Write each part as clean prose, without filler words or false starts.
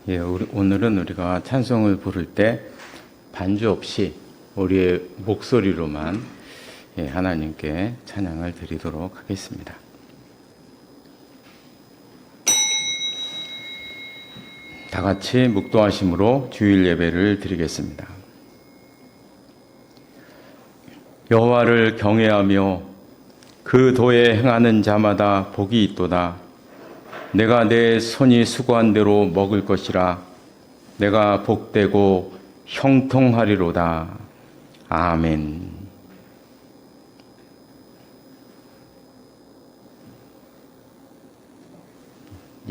예, 오늘은 우리가 찬송을 부를 때 반주 없이 우리의 목소리로만 하나님께 찬양을 드리도록 하겠습니다. 다 같이 묵도하심으로 주일 예배를 드리겠습니다. 여호와를 경외하며 그 도에 행하는 자마다 복이 있도다. 내가 내 손이 수고한 대로 먹을 것이라. 내가 복되고 형통하리로다. 아멘.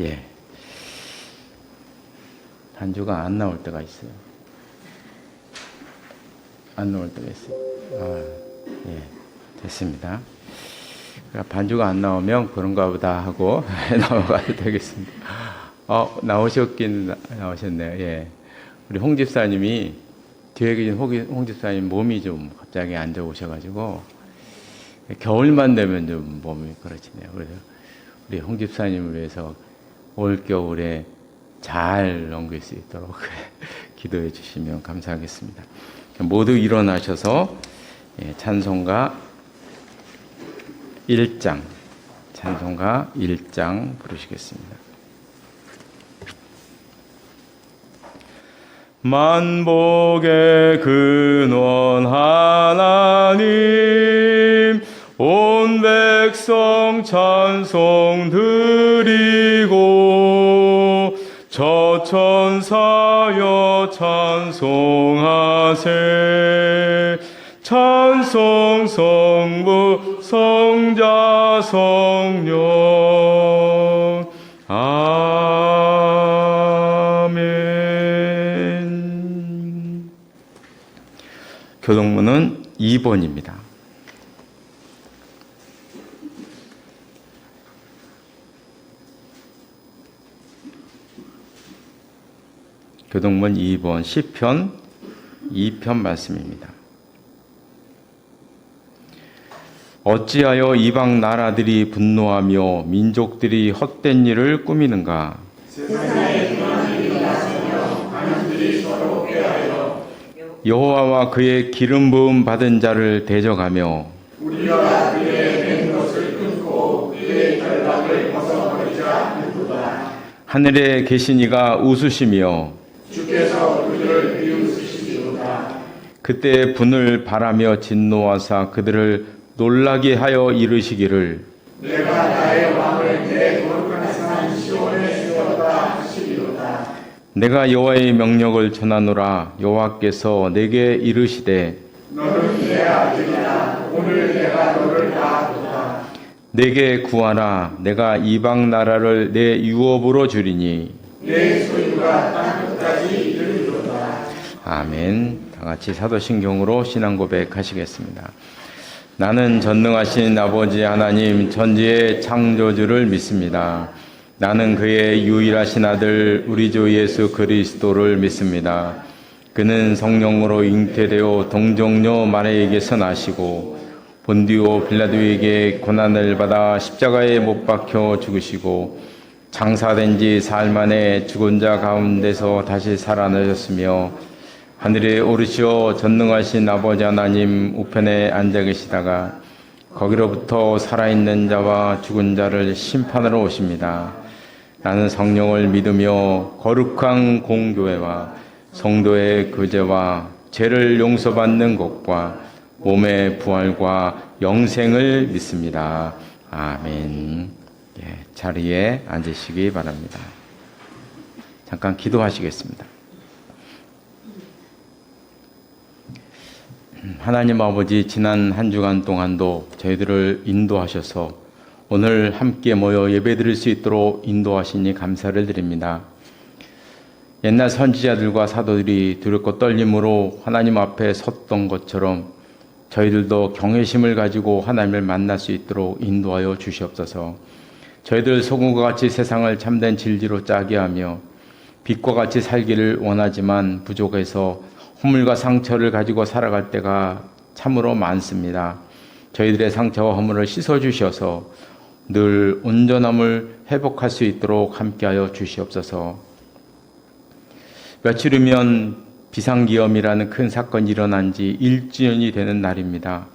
예. 반주가 안 나올 때가 있어요. 안 나올 때가 있어요. 예. 됐습니다. 반주가 안 나오면 그런가 보다 하고 넘어가도 되겠습니다. 나오셨긴 나오셨네요. 예. 우리 홍 집사님이 뒤에 계신 홍 집사님 몸이 좀 갑자기 안 좋으셔가지고 겨울만 되면 좀 몸이 그러시네요. 그래서 우리 홍 집사님을 위해서 올 겨울에 잘 넘길 수 있도록 기도해 주시면 감사하겠습니다. 모두 일어나셔서 찬송가 1장, 찬송가 1장 부르시겠습니다. 만복의 근원 하나님, 온 백성 찬송 드리고 저천사여 찬송하세. 찬송 성부 성자 성령 아멘. 교동문은 2번입니다. 교동문 2번 시편 2편 말씀입니다. 어찌하여 이방 나라들이 분노하며 민족들이 헛된 일을 꾸미는가? 세상에 그런 일이 일어나며 하나님들이 서로 꾀하여 여호와와 그의 기름 부음 받은 자를 대적하며 우리가 그의 된 것을 끊고 그의 결박을 벗어버리자 하는도다. 하늘에 계신 이가 웃으시며 주께서 그들을 비웃으시리로다. 그때 분을 바라며 진노하사 그들을 놀라게 하여 이르시기를 내가 나의 왕을 내 거룩한 산 시온에 세웠다 하시리로다. 내가 여호와의 명령을 전하노라. 여호와께서 내게 이르시되 너는 내 아들이라. 오늘 내가 너를 낳았도다. 내게 구하라. 내가 이방 나라를 내 유업으로 주리니 내 소유가 땅 끝까지 이르리로다. 아멘. 다 같이 사도신경으로 신앙 고백하시겠습니다. 나는 전능하신 아버지 하나님 천지의 창조주를 믿습니다. 나는 그의 유일하신 아들 우리 주 예수 그리스도를 믿습니다. 그는 성령으로 잉태되어 동정녀 마리아에게서 나시고 본디오 빌라도에게 고난을 받아 십자가에 못 박혀 죽으시고 장사된 지 사흘 만에 죽은 자 가운데서 다시 살아나셨으며 하늘에 오르시어 전능하신 아버지 하나님 우편에 앉아 계시다가 거기로부터 살아있는 자와 죽은 자를 심판하러 오십니다. 나는 성령을 믿으며 거룩한 공교회와 성도의 교제와 죄를 용서받는 것과 몸의 부활과 영생을 믿습니다. 아멘. 자리에 앉으시기 바랍니다. 잠깐 기도하시겠습니다. 하나님 아버지, 지난 한 주간 동안도 저희들을 인도하셔서 오늘 함께 모여 예배드릴 수 있도록 인도하시니 감사를 드립니다. 옛날 선지자들과 사도들이 두렵고 떨림으로 하나님 앞에 섰던 것처럼 저희들도 경외심을 가지고 하나님을 만날 수 있도록 인도하여 주시옵소서. 저희들 소금과 같이 세상을 참된 진리로 짜게 하며 빛과 같이 살기를 원하지만 부족해서 허물과 상처를 가지고 살아갈 때가 참으로 많습니다. 저희들의 상처와 허물을 씻어주셔서 늘 온전함을 회복할 수 있도록 함께하여 주시옵소서. 며칠 후면 비상기염이라는 큰 사건이 일어난 지 1주년이 되는 날입니다.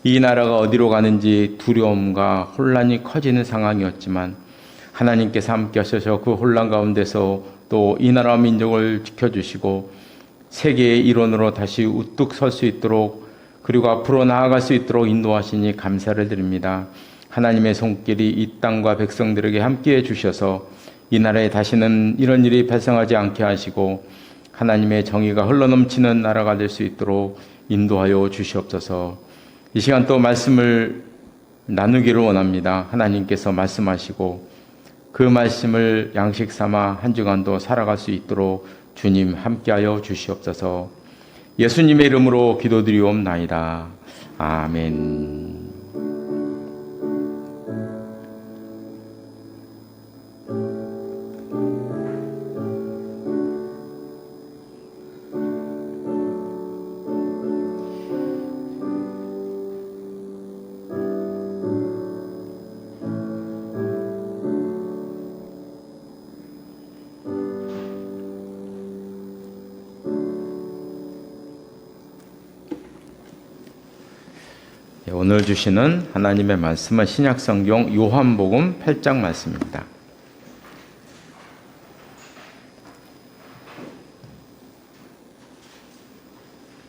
이 나라가 어디로 가는지 두려움과 혼란이 커지는 상황이었지만 하나님께서 함께 하셔서 그 혼란 가운데서 또 이 나라와 민족을 지켜주시고 세계의 일원으로 다시 우뚝 설 수 있도록 그리고 앞으로 나아갈 수 있도록 인도하시니 감사를 드립니다. 하나님의 손길이 이 땅과 백성들에게 함께해 주셔서 이 나라에 다시는 이런 일이 발생하지 않게 하시고 하나님의 정의가 흘러넘치는 나라가 될 수 있도록 인도하여 주시옵소서. 이 시간 또 말씀을 나누기를 원합니다. 하나님께서 말씀하시고 그 말씀을 양식 삼아 한 주간도 살아갈 수 있도록 주님 함께하여 주시옵소서. 예수님의 이름으로 기도드리옵나이다. 아멘. 오늘 주시는 하나님의 말씀은 신약성경 요한복음 8장 말씀입니다.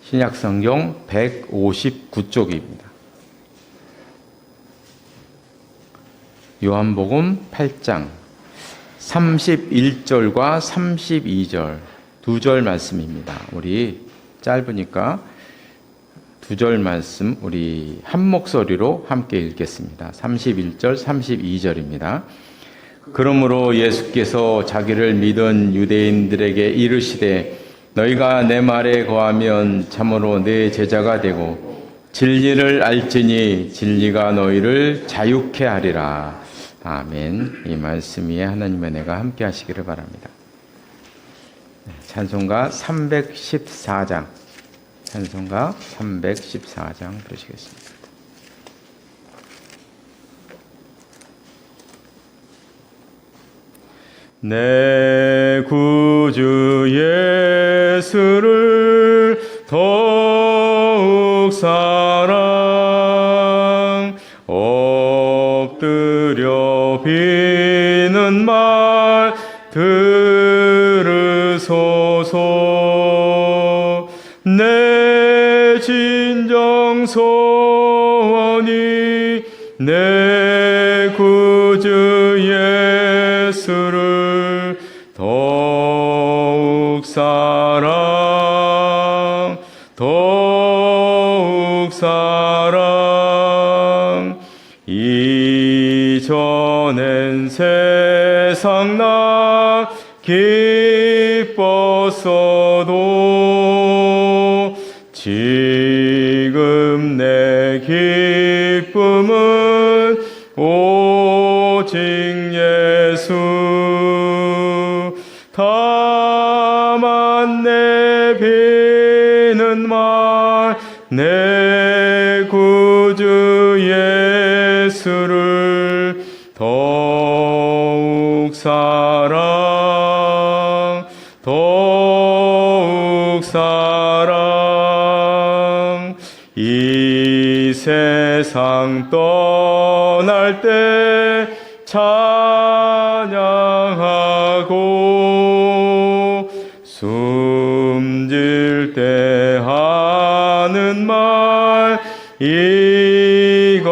신약성경 159쪽입니다. 요한복음 8장 31절과 32절 두 절 말씀입니다. 우리 짧으니까 두 절 말씀 우리 한 목소리로 함께 읽겠습니다. 31절, 32절입니다. 그러므로 예수께서 자기를 믿은 유대인들에게 이르시되 너희가 내 말에 거하면 참으로 내 제자가 되고 진리를 알지니 진리가 너희를 자유케 하리라. 아멘. 이 말씀 위에 하나님의 은혜가 함께 하시기를 바랍니다. 찬송가 314장 찬송가 314장 부르시겠습니다. 내 구주 예수를 더욱 사랑 엎드려 비는 말 들으소서. 내 진정 소원이 내 구주 예수를 더욱 사랑 이전엔 세상 나 기뻤어도 지금 내 기쁨은 오직 예수. 다만 내 비는 말 내 구주 예수를 더욱 사랑 이 세상 떠날 때 찬양하고 숨질 때 하는 말 이것일세.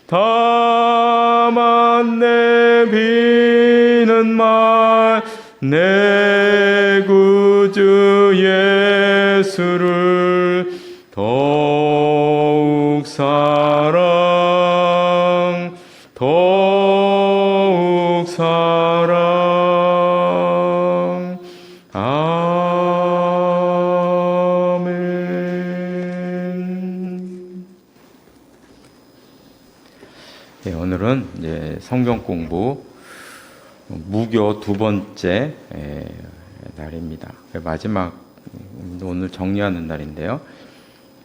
다만 내 비는 말 내 구주 예수를 더욱 사랑 아멘. 네, 오늘은 이제 성경 공부 무교 두 번째 날입니다. 마지막 오늘 정리하는 날인데요.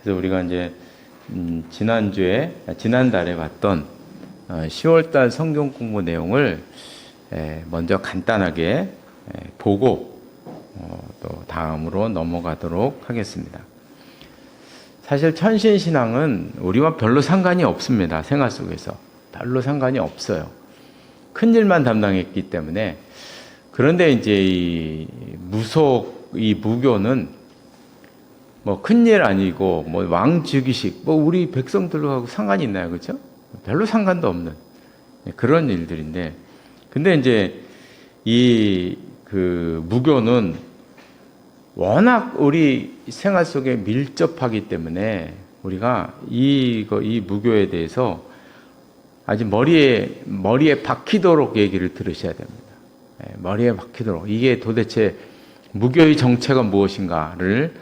그래서 우리가 이제 지난달에 봤던 10월달 성경 공부 내용을 먼저 간단하게 보고 또 다음으로 넘어가도록 하겠습니다. 사실 천신신앙은 우리와 별로 상관이 없습니다. 생활 속에서 별로 상관이 없어요. 큰 일만 담당했기 때문에. 그런데 이제 이 무교는 뭐 큰일 아니고 뭐 왕즉위식 뭐 우리 백성들하고 상관이 있나요, 그렇죠? 별로 상관도 없는 그런 일들인데, 근데 이제 이 무교는 워낙 우리 생활 속에 밀접하기 때문에 우리가 이 무교에 대해서 아주 머리에 박히도록 얘기를 들으셔야 됩니다. 머리에 박히도록, 이게 도대체 무교의 정체가 무엇인가를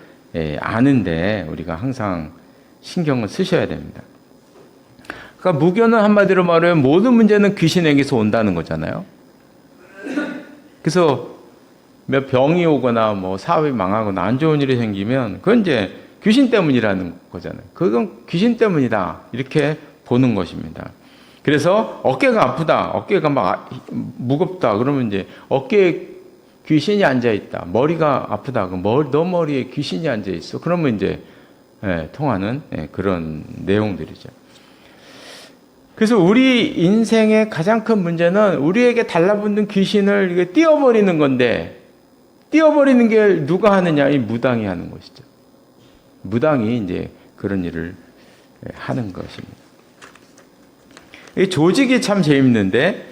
아는데 우리가 항상 신경을 쓰셔야 됩니다. 그러니까 무교는 한마디로 말하면 모든 문제는 귀신에게서 온다는 거잖아요. 그래서 몇 병이 오거나 뭐 사업이 망하거나 안 좋은 일이 생기면 그건 이제 귀신 때문이라는 거잖아요. 그건 귀신 때문이다, 이렇게 보는 것입니다. 그래서 어깨가 아프다, 어깨가 막 무겁다, 그러면 이제 어깨에 귀신이 앉아 있다, 머리가 아프다, 너 머리에 귀신이 앉아 있어, 그러면 이제 통하는 그런 내용들이죠. 그래서 우리 인생의 가장 큰 문제는 우리에게 달라붙는 귀신을 이게 띄워버리는 건데, 띄워버리는 게 누가 하느냐? 이 무당이 하는 것이죠. 무당이 이제 그런 일을 하는 것입니다. 이 조직이 참 재밌는데,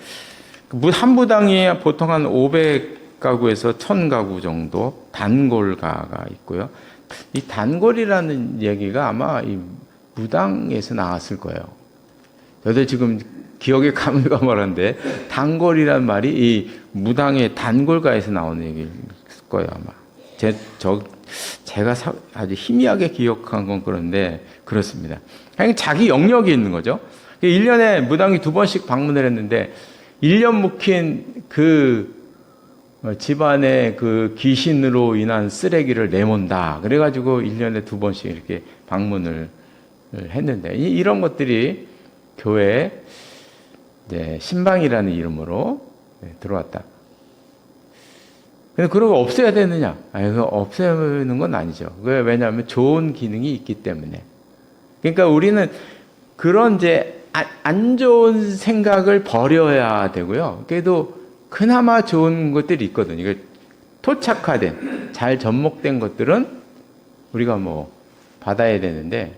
한 무당이 보통 한 500가구에서 1000가구 정도 단골가가 있고요. 이 단골이라는 얘기가 아마 이 무당에서 나왔을 거예요. 저도 지금 기억에 가물가물한데 단골이란 말이 이 무당의 단골가에서 나오는 얘기일 거예요, 아마. 제가 아주 희미하게 기억한 건 그런데 그렇습니다. 그냥 자기 영역이 있는 거죠. 1년에 무당이 2번씩 방문을 했는데 1년 묵힌 그 집안의 그 귀신으로 인한 쓰레기를 내몬다, 그래가지고 1년에 2번씩 이렇게 방문을 했는데, 이런 것들이 교회에 신방이라는 이름으로 들어왔다. 근데 그런 거 없애야 되느냐? 그거 없애는 건 아니죠. 왜냐하면 좋은 기능이 있기 때문에. 그러니까 우리는 그런 안 좋은 생각을 버려야 되고요. 그래도 그나마 좋은 것들이 있거든요. 토착화된, 잘 접목된 것들은 우리가 뭐 받아야 되는데,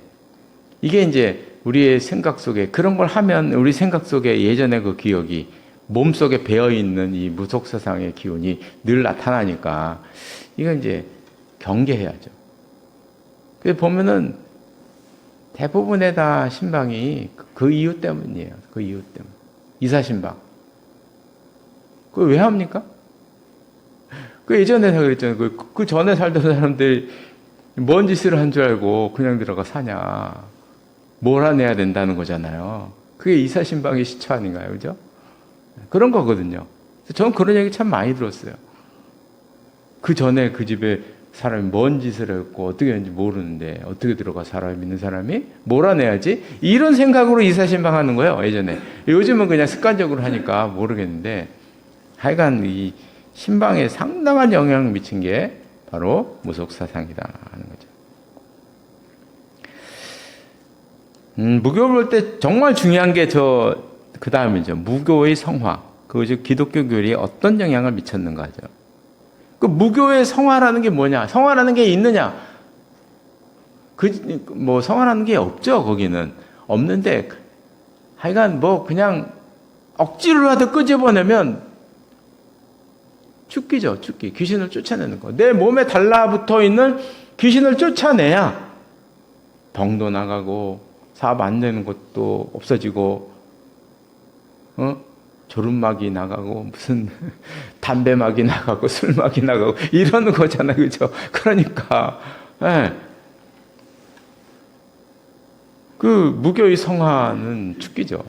이게 이제 우리의 생각 속에 그런 걸 하면 우리 생각 속에 예전에 그 기억이 몸속에 배어있는 이 무속사상의 기운이 늘 나타나니까 이건 이제 경계해야죠. 그래서 보면은 대부분의 다 신방이 그 이유 때문이에요. 그 이유 때문. 이사신방. 그거 왜 합니까? 그 예전에 제가 그랬잖아요. 그 전에 살던 사람들 뭔 짓을 한 줄 알고 그냥 들어가 사냐. 몰아내야 된다는 거잖아요. 그게 이사신방의 시초 아닌가요? 그죠? 그런 거거든요. 저는 그런 얘기 참 많이 들었어요. 그 전에 그 집에 사람이 뭔 짓을 했고 어떻게 했는지 모르는데 어떻게 들어가 사람을 믿는 사람이 몰아내야지, 이런 생각으로 이사신방 하는 거예요, 예전에. 요즘은 그냥 습관적으로 하니까 모르겠는데, 하여간 이 신방에 상당한 영향을 미친 게 바로 무속사상이다 하는 거죠. 무교를 볼 때 정말 중요한 게 그 다음이죠. 무교의 성화. 그것이 기독교 교리에 어떤 영향을 미쳤는가죠. 그 무교의 성화라는 게 뭐냐? 성화라는 게 있느냐? 성화라는 게 없죠, 거기는. 없는데, 하여간 그냥 억지로라도 끄집어내면 죽기죠, 죽기. 귀신을 쫓아내는 거. 내 몸에 달라붙어 있는 귀신을 쫓아내야 병도 나가고, 사업 안 되는 것도 없어지고, 졸음막이 나가고, 무슨 담배막이 나가고, 술막이 나가고, 이러는 거잖아요. 그죠? 그러니까, 그 무교의 성화는 죽기죠.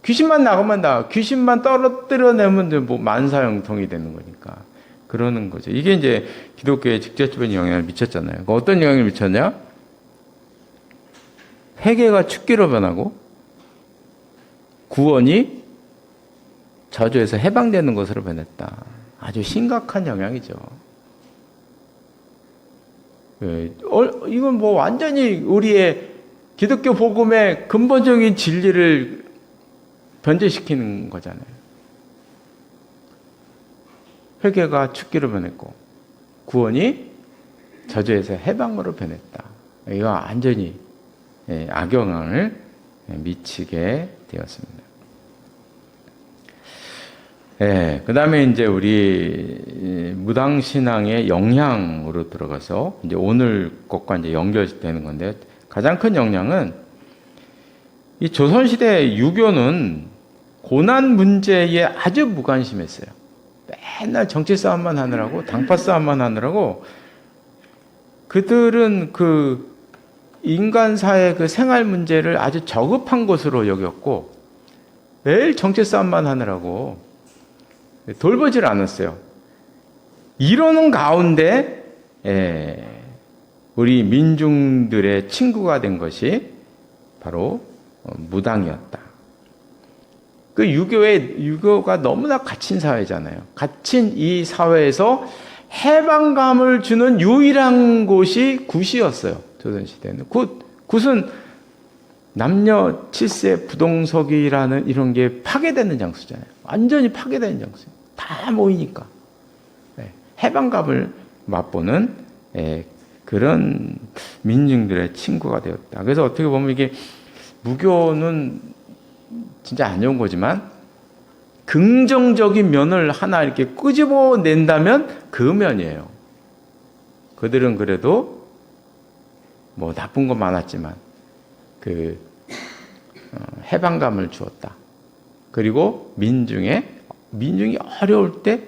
귀신만 나가면 귀신만 떨어뜨려내면 만사형통이 되는 거니까. 그러는 거죠. 이게 이제 기독교에 직접적인 영향을 미쳤잖아요. 어떤 영향을 미쳤냐? 회개가 축기로 변하고, 구원이 저주에서 해방되는 것으로 변했다. 아주 심각한 영향이죠. 이건 뭐 완전히 우리의 기독교 복음의 근본적인 진리를 변제시키는 거잖아요. 회개가 죽기로 변했고 구원이 저주에서 해방으로 변했다. 이거 완전히 악영향을 미치게 되었습니다. 그 다음에 이제 우리 무당신앙의 영향으로 들어가서 이제 오늘 것과 이제 연결되는 건데, 가장 큰 영향은 이 조선시대 유교는 고난 문제에 아주 무관심했어요. 맨날 정치 싸움만 하느라고, 당파 싸움만 하느라고, 그들은 그 인간사의 그 생활 문제를 아주 저급한 것으로 여겼고, 매일 정치 싸움만 하느라고 돌보질 않았어요. 이러는 가운데 우리 민중들의 친구가 된 것이 바로 무당이었다. 그 유교가 너무나 갇힌 사회잖아요. 갇힌 이 사회에서 해방감을 주는 유일한 곳이 굿이었어요. 조선시대는. 굿은 남녀 칠세 부동석이라는 이런 게 파괴되는 장소잖아요. 완전히 파괴되는 장소예요. 다 모이니까. 해방감을 맛보는 그런 민중들의 친구가 되었다. 그래서 어떻게 보면 이게 무교는 진짜 안 좋은 거지만 긍정적인 면을 하나 이렇게 끄집어낸다면 그 면이에요. 그들은 그래도 뭐 나쁜 건 많았지만 그 해방감을 주었다. 그리고 민중이 어려울 때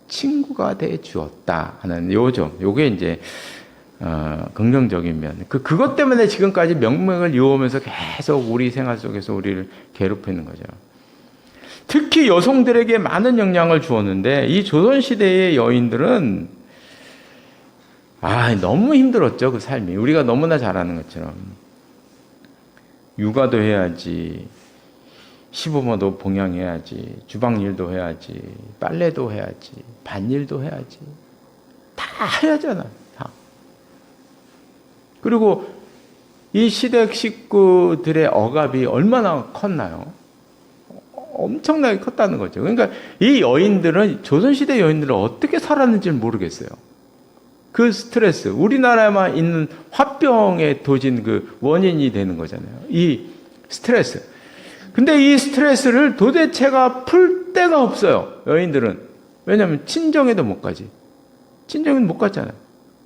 친구가 돼 주었다 하는 요점. 요게 이제 긍정적인 면. 그것 때문에 지금까지 명맥을 이어오면서 계속 우리 생활 속에서 우리를 괴롭히는 거죠. 특히 여성들에게 많은 영향을 주었는데 이 조선시대의 여인들은 너무 힘들었죠. 그 삶이. 우리가 너무나 잘 아는 것처럼. 육아도 해야지, 시부모도 봉양해야지, 주방일도 해야지, 빨래도 해야지, 밭일도 해야지. 다 해야잖아. 다. 그리고 이 시댁 식구들의 억압이 얼마나 컸나요? 엄청나게 컸다는 거죠. 그러니까 이 여인들은, 조선시대 여인들은 어떻게 살았는지는 모르겠어요. 그 스트레스, 우리나라에만 있는 화병에 도진 그 원인이 되는 거잖아요. 이 스트레스. 근데 이 스트레스를 도대체가 풀 데가 없어요. 여인들은. 왜냐하면 친정에도 못 가지. 친정에는 못 갔잖아요.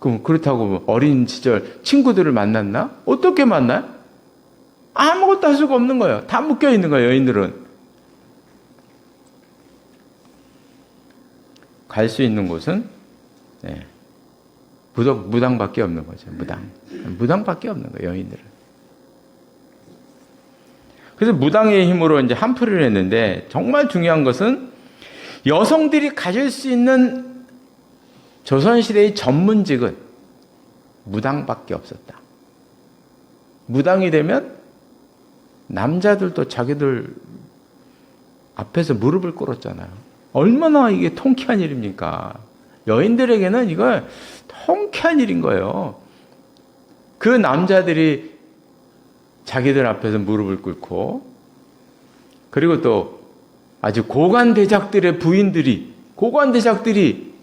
그럼 그렇다고 어린 시절 친구들을 만났나? 어떻게 만나요? 아무것도 할 수가 없는 거예요. 다 묶여 있는 거예요, 여인들은. 갈 수 있는 곳은 무당밖에 없는 거죠. 무당밖에 없는 거예요, 여인들은. 그래서 무당의 힘으로 이제 한풀이를 했는데, 정말 중요한 것은 여성들이 가질 수 있는 조선시대의 전문직은 무당밖에 없었다. 무당이 되면 남자들도 자기들 앞에서 무릎을 꿇었잖아요. 얼마나 이게 통쾌한 일입니까? 여인들에게는 이거 통쾌한 일인 거예요. 그 남자들이 자기들 앞에서 무릎을 꿇고, 그리고 또 아주 고관대작들의 부인들이, 고관대작들이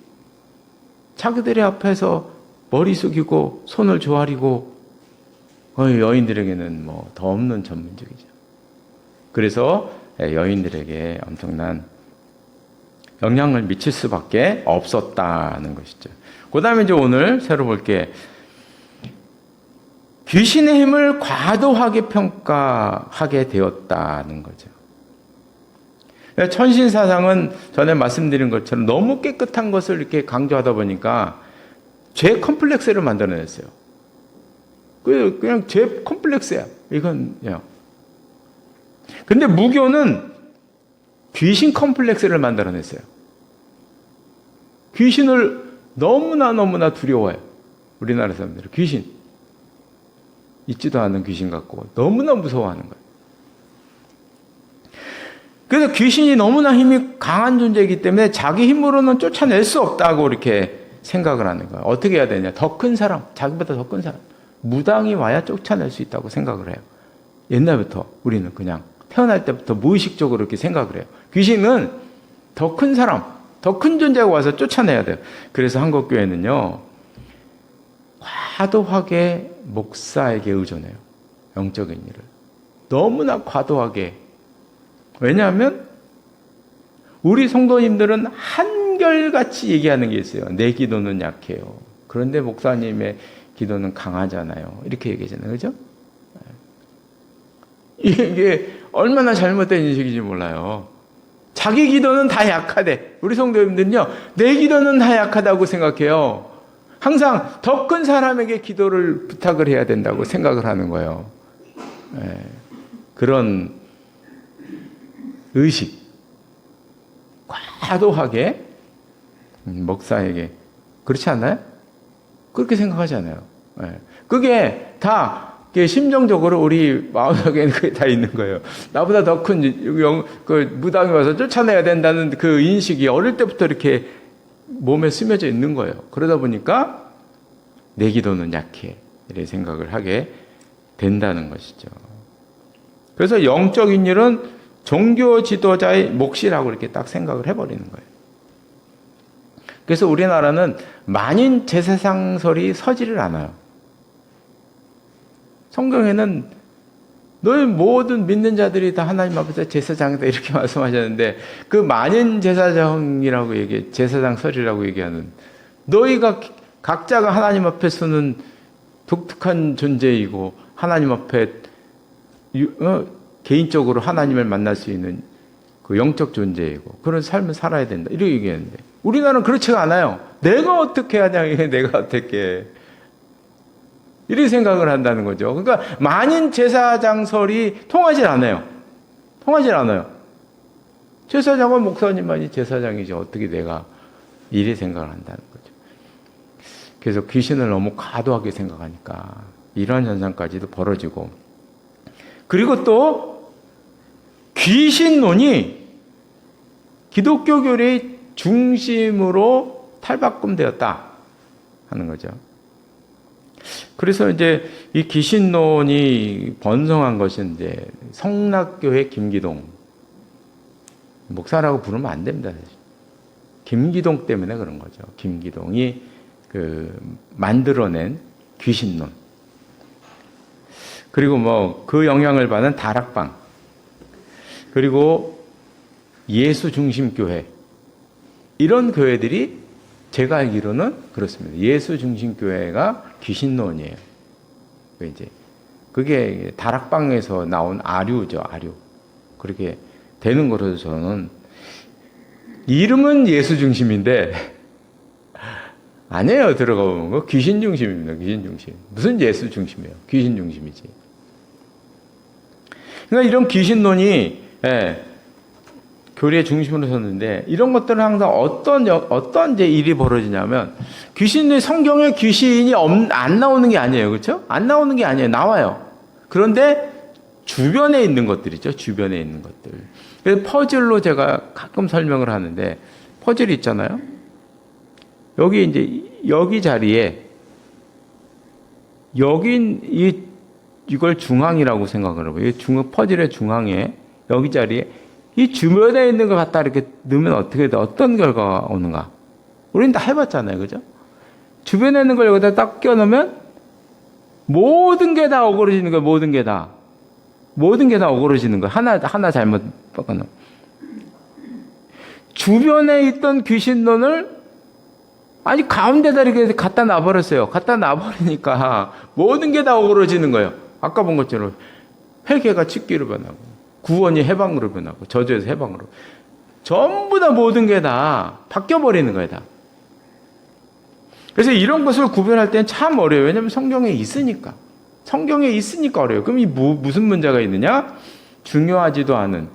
자기들의 앞에서 머리 숙이고 손을 조아리고, 여인들에게는 뭐 더 없는 전문직이죠. 그래서 여인들에게 엄청난 영향을 미칠 수밖에 없었다는 것이죠. 그 다음에 이제 오늘 새로 볼 게, 귀신의 힘을 과도하게 평가하게 되었다는 거죠. 천신사상은 전에 말씀드린 것처럼 너무 깨끗한 것을 이렇게 강조하다 보니까 죄 컴플렉스를 만들어냈어요. 그냥 죄 컴플렉스야. 이건요. 근데 무교는 귀신 컴플렉스를 만들어냈어요. 귀신을 너무나 두려워해요. 우리나라 사람들은 귀신. 있지도 않은 귀신 같고 너무나 무서워하는 거예요. 그래서 귀신이 너무나 힘이 강한 존재이기 때문에 자기 힘으로는 쫓아낼 수 없다고 이렇게 생각을 하는 거예요. 어떻게 해야 되냐? 더 큰 사람, 자기보다 더 큰 사람. 무당이 와야 쫓아낼 수 있다고 생각을 해요. 옛날부터 우리는 그냥 태어날 때부터 무의식적으로 이렇게 생각을 해요. 귀신은 더 큰 사람, 더 큰 존재가 와서 쫓아내야 돼요. 그래서 한국교회는요, 과도하게 목사에게 의존해요. 영적인 일을. 너무나 과도하게. 왜냐하면 우리 성도님들은 한결같이 얘기하는 게 있어요. 내 기도는 약해요. 그런데 목사님의 기도는 강하잖아요. 이렇게 얘기하잖아요. 그죠? 이게 얼마나 잘못된 인식인지 몰라요. 자기 기도는 다 약하대. 우리 성도님들은요, 내 기도는 다 약하다고 생각해요. 항상 더 큰 사람에게 기도를 부탁을 해야 된다고 생각을 하는 거예요. 그런 의식. 과도하게 목사에게. 그렇지 않나요? 그렇게 생각하잖아요. 그게 다 심정적으로 우리 마음속에는 그게 다 있는 거예요. 나보다 더 큰 무당이 와서 쫓아내야 된다는 그 인식이 어릴 때부터 이렇게 몸에 스며져 있는 거예요. 그러다 보니까 내 기도는 약해. 이렇게 생각을 하게 된다는 것이죠. 그래서 영적인 일은 종교 지도자의 몫이라고 이렇게 딱 생각을 해버리는 거예요. 그래서 우리나라는 만인 제사장설이 서지를 않아요. 성경에는 너희 모든 믿는 자들이 다 하나님 앞에서 제사장이다 이렇게 말씀하셨는데 그 만인 제사장이라고 제사장설이라고 얘기하는 너희가 각자가 하나님 앞에서는 독특한 존재이고 하나님 앞에 개인적으로 하나님을 만날 수 있는 그 영적 존재이고 그런 삶을 살아야 된다 이렇게 얘기했는데 우리나라는 그렇지가 않아요. 내가 어떻게 하냐 내가 어떻게 해. 이렇게 생각을 한다는 거죠. 그러니까 만인 제사장설이 통하질 않아요. 통하질 않아요. 제사장은 목사님만이 제사장이지 어떻게 내가 이래 생각을 한다는 거죠. 그래서 귀신을 너무 과도하게 생각하니까 이런 현상까지도 벌어지고 그리고 또 귀신론이 기독교교리의 중심으로 탈바꿈되었다 하는 거죠. 그래서 이제 이 귀신론이 번성한 것은 이제 성락교회 김기동 목사라고 부르면 안 됩니다. 사실. 김기동 때문에 그런 거죠. 김기동이 만들어낸 귀신론. 그리고 뭐 그 영향을 받은 다락방. 그리고 예수 중심 교회. 이런 교회들이 제가 알기로는 그렇습니다. 예수 중심 교회가 귀신론이에요. 그게 다락방에서 나온 아류죠, 아류. 그렇게 되는 거라서 저는 이름은 예수 중심인데 아니에요. 들어가 보면 귀신 중심입니다. 귀신 중심. 무슨 예수 중심이에요? 귀신 중심이지. 그러니까 이런 귀신론이 교리의 중심으로 섰는데 이런 것들은 항상 어떤 이제 일이 벌어지냐면 성경에 귀신이 안 나오는 게 아니에요. 그렇죠? 안 나오는 게 아니에요. 나와요. 그런데 주변에 있는 것들이죠. 주변에 있는 것들. 그래서 퍼즐로 제가 가끔 설명을 하는데 퍼즐이 있잖아요. 여기 자리에 이걸 중앙이라고 생각을 하고 이 퍼즐의 중앙에 여기 자리에 이 주변에 있는 걸 갖다 이렇게 넣으면 어떻게 돼? 어떤 결과가 오는가? 우리는 다 해봤잖아요. 그죠? 주변에 있는 걸 여기다 딱 껴놓으면 모든 게 다 어그러지는 거예요. 모든 게 다 어그러지는 거예요. 하나 잘못 바꿔놓으면. 주변에 있던 귀신론을 가운데다 이렇게 갖다 놔버렸어요. 갖다 놔버리니까 모든 게 다 어그러지는 거예요. 아까 본 것처럼 회개가 취기로 변하고 구원이 해방으로 변하고 저주에서 해방으로 전부 다 모든 게 다 바뀌어버리는 거예요. 다. 그래서 이런 것을 구별할 때는 참 어려워요. 왜냐하면 성경에 있으니까 어려워요. 그럼 무슨 문제가 있느냐? 중요하지도 않은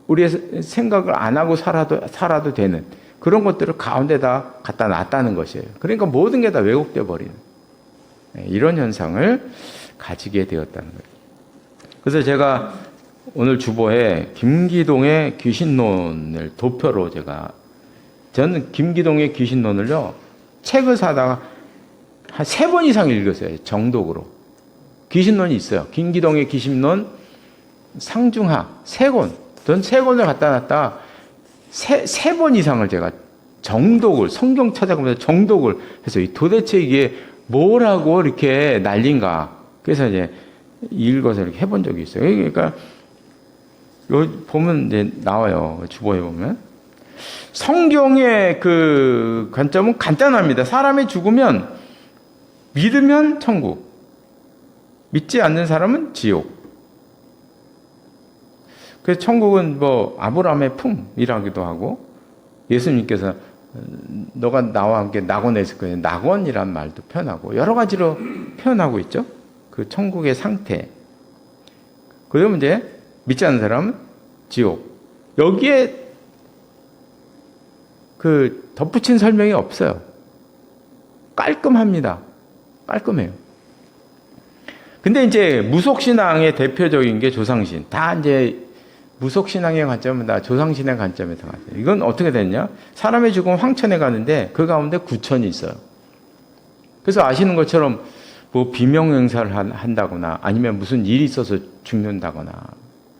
우리의 생각을 안 하고 살아도 되는 그런 것들을 가운데다 갖다 놨다는 것이에요. 그러니까 모든 게 다 왜곡되어 버리는 이런 현상을 가지게 되었다는 거예요. 그래서 제가 오늘 주보에 김기동의 귀신론을 도표로 저는 김기동의 귀신론을요, 책을 사다가 한 3번 이상 읽었어요. 정독으로. 귀신론이 있어요. 김기동의 귀신론, 상중하, 3권. 전 3권을 갖다 놨다 3번 이상을 제가 정독을, 성경 찾아가면서 정독을 해서 도대체 이게 뭐라고 이렇게 난린가. 그래서 이제 읽어서 이렇게 해본 적이 있어요. 그러니까 여기 보면 이제 나와요. 주보에 보면. 성경의 그 관점은 간단합니다. 사람이 죽으면 믿으면 천국, 믿지 않는 사람은 지옥. 그래서 천국은 뭐 아브라함의 품이라기도 하고, 예수님께서 너가 나와 함께 낙원에 있을 거예요. 낙원이란 말도 표현하고 여러 가지로 표현하고 있죠. 그 천국의 상태. 그러면 이제 믿지 않는 사람은 지옥. 여기에 그 덧붙인 설명이 없어요. 깔끔합니다. 깔끔해요. 근데 이제 무속신앙의 대표적인 게 조상신. 다 이제 무속신앙의 관점은 다 조상신의 관점에서 가요. 이건 어떻게 됐냐? 사람의 죽으면 황천에 가는데 그 가운데 구천이 있어요. 그래서 아시는 것처럼 뭐 비명행사를 한다거나 아니면 무슨 일이 있어서 죽는다거나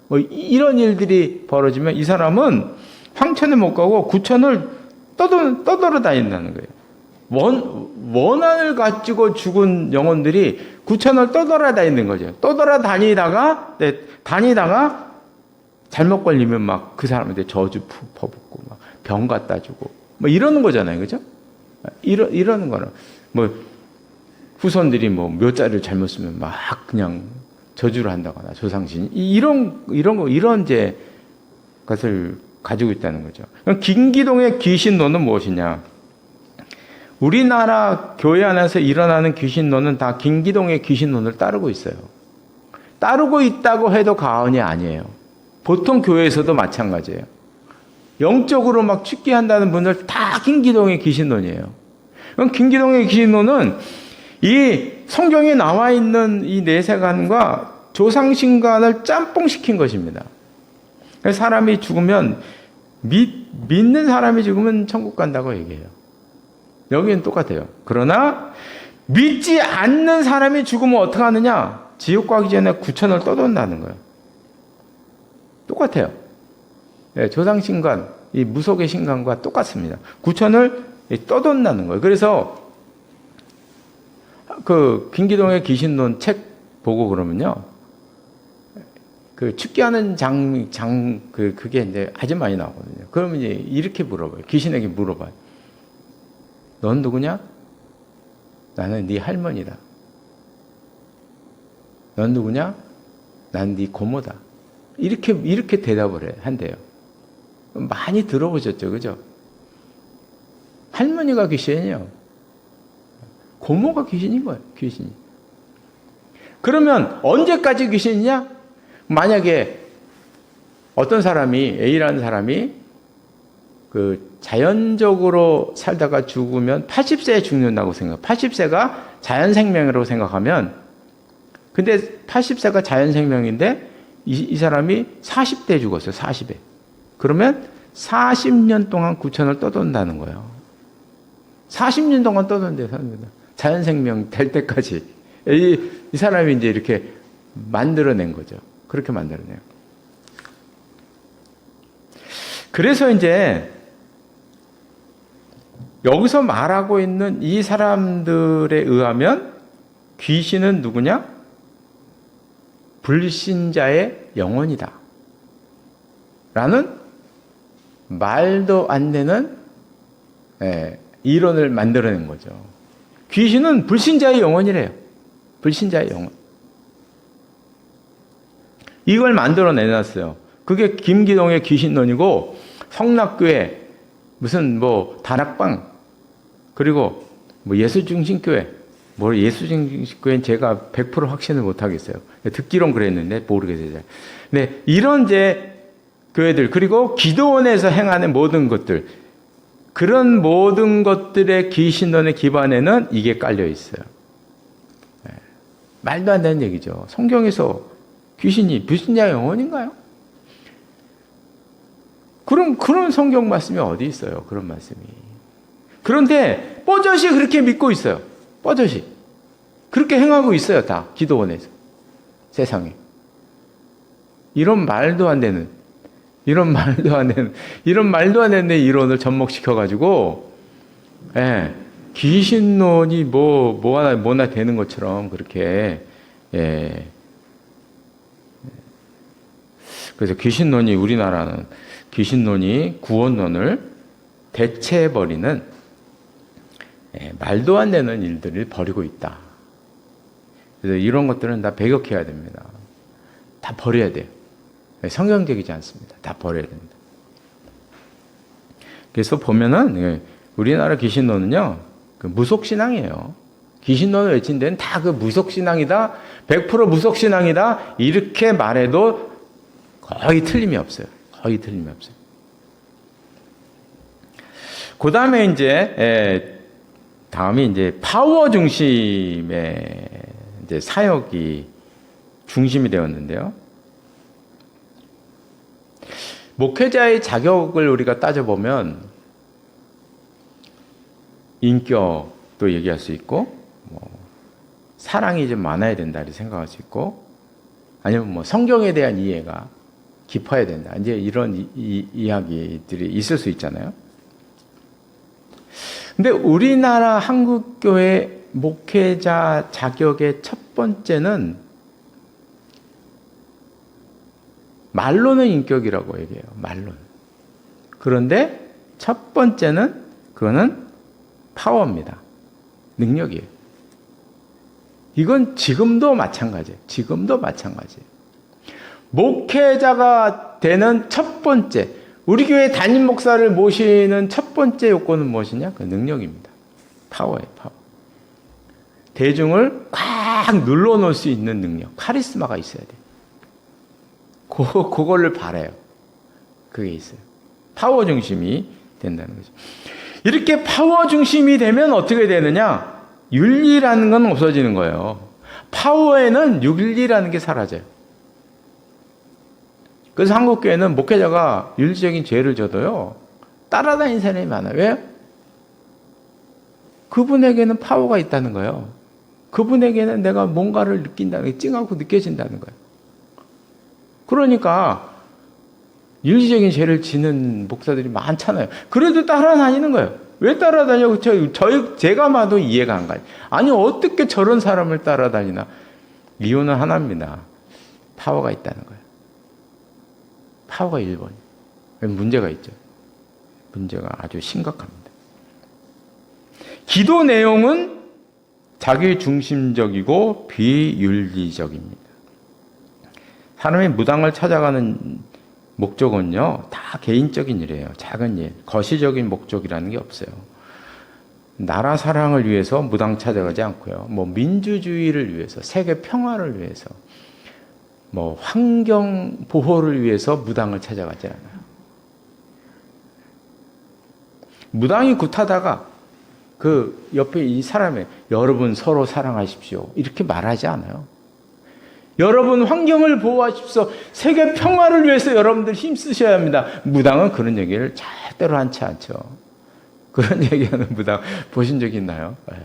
뭐 이런 일들이 벌어지면 이 사람은 황천에 못 가고 구천을 떠돌아 다닌다는 거예요. 원한을 가지고 죽은 영혼들이 구천을 떠돌아 다니는 거죠. 떠돌아 다니다가 잘못 걸리면 막 그 사람한테 저주 퍼붓고 막 병 갖다 주고 뭐 이러는 거잖아요. 그죠? 이러는 거는 뭐 후손들이 뭐 묘자를 잘못 쓰면 막 그냥 저주를 한다거나 조상신 이런 이제 것을 가지고 있다는 거죠. 그럼 김기동의 귀신론은 무엇이냐? 우리나라 교회 안에서 일어나는 귀신론은 다 김기동의 귀신론을 따르고 있어요. 따르고 있다고 해도 과언이 아니에요. 보통 교회에서도 마찬가지예요. 영적으로 막 축기한다는 분들 다 김기동의 귀신론이에요. 그럼 김기동의 귀신론은 이 성경에 나와 있는 이 내세관과 조상신관을 짬뽕시킨 것입니다. 사람이 죽으면 믿는 사람이 죽으면 천국 간다고 얘기해요. 여기는 똑같아요. 그러나 믿지 않는 사람이 죽으면 어떻게 하느냐? 지옥 가기 전에 구천을 떠돈다는 거예요. 똑같아요. 네, 조상신관, 이 무속의 신관과 똑같습니다. 구천을 떠돈다는 거예요. 그래서 그 김기동의 귀신론 책 보고 그러면요, 그 축기하는 그게 이제 아주 많이 나오거든요. 그러면 이제 이렇게 물어봐요. 귀신에게 물어봐요. 넌 누구냐? 나는 네 할머니다. 넌 누구냐? 난 네 고모다. 이렇게 대답을 한대요. 많이 들어보셨죠, 그죠? 할머니가 귀신이에요. 고모가 귀신인 거예요, 귀신이. 그러면 언제까지 귀신이냐? 만약에 어떤 사람이, A라는 사람이 그 자연적으로 살다가 죽으면 80세에 죽는다고 생각, 80세가 자연생명이라고 생각하면, 근데 80세가 자연생명인데 이 사람이 40대에 죽었어요, 40에. 그러면 40년 동안 구천을 떠돈다는 거예요. 40년 동안 떠돈대요, 자연생명 될 때까지. 이 사람이 이제 이렇게 만들어낸 거죠. 그렇게 만들어내요. 그래서 이제 여기서 말하고 있는 이 사람들에 의하면 귀신은 누구냐? 불신자의 영혼이다. 라는 말도 안 되는 이론을 만들어낸 거죠. 귀신은 불신자의 영혼이래요. 불신자의 영혼. 이걸 만들어내놨어요. 그게 김기동의 귀신론이고, 성락교회, 무슨 뭐 다락방, 그리고 뭐 예수중심교회, 뭐 예수중심교회는 제가 100% 확신을 못 하겠어요. 듣기론 그랬는데 모르겠어요. 네, 이런 이제 교회들, 그리고 기도원에서 행하는 모든 것들, 그런 모든 것들의 귀신론의 기반에는 이게 깔려 있어요. 네, 말도 안 되는 얘기죠. 성경에서 귀신이 불신자 영혼인가요? 그런 성경 말씀이 어디 있어요? 그런 말씀이. 그런데 뽀젓이 그렇게 믿고 있어요. 뽀젓이. 그렇게 행하고 있어요. 다 기도원에서. 세상에. 이런 말도 안 되는 이론을 접목시켜가지고, 예, 귀신론이 뭐나 되는 것처럼 그렇게, 예. 그래서 우리나라는 귀신론이 구원론을 대체해버리는, 예, 말도 안 되는 일들을 벌이고 있다. 그래서 이런 것들은 다 배격해야 됩니다. 다 버려야 돼요. 성경적이지 않습니다. 다 버려야 됩니다. 그래서 보면은 우리나라 귀신론은요, 그 무속신앙이에요. 귀신론을 외친 데는 다 그 무속신앙이다, 100% 무속신앙이다, 이렇게 말해도 거의 틀림이 없어요. 거의 틀림이 없어요. 그 다음에 이제 파워 중심의 이제 사역이 중심이 되었는데요. 목회자의 자격을 우리가 따져보면 인격도 얘기할 수 있고, 사랑이 좀 많아야 된다 이렇게 생각할 수 있고, 아니면 성경에 대한 이해가 깊어야 된다. 이제 이런 이야기들이 있을 수 있잖아요. 근데 우리나라 한국교회 목회자 자격의 첫 번째는 말로는 인격이라고 얘기해요. 말로는. 그런데 첫 번째는 그거는 파워입니다. 능력이에요. 이건 지금도 마찬가지예요. 목회자가 되는 첫 번째, 우리 교회 담임 목사를 모시는 첫 번째 요건은 무엇이냐? 그 능력입니다. 파워예요, 파워. 대중을 꽉 눌러놓을 수 있는 능력, 카리스마가 있어야 돼요. 그거를 바라요. 그게 있어요. 파워 중심이 된다는 거죠. 이렇게 파워 중심이 되면 어떻게 되느냐? 윤리라는 건 없어지는 거예요. 파워에는 윤리라는 게 사라져요. 그래서 한국교회는 목회자가 윤리적인 죄를 져도요, 따라다니는 사람이 많아요. 왜? 그분에게는 파워가 있다는 거예요. 그분에게는 내가 뭔가를 느낀다는 게 찡하고 느껴진다는 거예요. 그러니까 윤리적인 죄를 지는 목사들이 많잖아요. 그래도 따라다니는 거예요. 왜 따라다녀? 제가 봐도 이해가 안 가요. 아니, 어떻게 저런 사람을 따라다니나? 이유는 하나입니다. 파워가 있다는 거예요. 파워가 1번. 문제가 있죠. 문제가 아주 심각합니다. 기도 내용은 자기 중심적이고 비윤리적입니다. 사람이 무당을 찾아가는 목적은요, 다 개인적인 일이에요. 작은 일, 거시적인 목적이라는 게 없어요. 나라 사랑을 위해서 무당 찾아가지 않고요. 민주주의를 위해서, 세계 평화를 위해서, 환경 보호를 위해서 무당을 찾아가지 않아요. 무당이 굿하다가 그 옆에 이 사람의 여러분 서로 사랑하십시오, 이렇게 말하지 않아요. 여러분 환경을 보호하십시오, 세계 평화를 위해서 여러분들 힘쓰셔야 합니다. 무당은 그런 얘기를 절대로 하지 않죠. 그런 얘기하는 무당 보신 적 있나요? 네.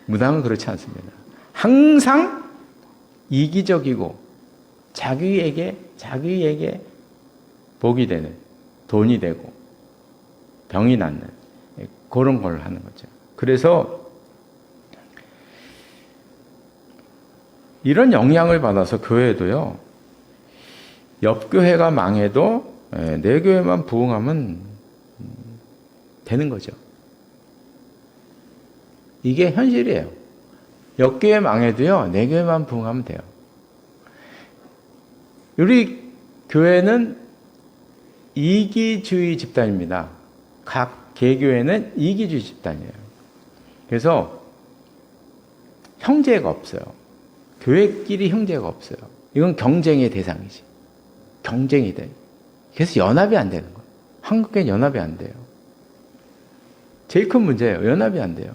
무당은 그렇지 않습니다. 항상 이기적이고 자기에게 복이 되는, 돈이 되고 병이 낫는 그런 걸 하는 거죠. 그래서 이런 영향을 받아서 교회도요, 옆 교회가 망해도 내 교회만 부흥하면 되는 거죠. 이게 현실이에요. 옆 교회 망해도요, 내 교회만 부흥하면 돼요. 우리 교회는 이기주의 집단입니다. 각 개교회는 이기주의 집단이에요. 그래서 형제가 없어요. 교회끼리 형제가 없어요. 이건 경쟁의 대상이지. 경쟁이 돼. 그래서 연합이 안 되는 거예요. 한국교회는 연합이 안 돼요. 제일 큰 문제예요. 연합이 안 돼요.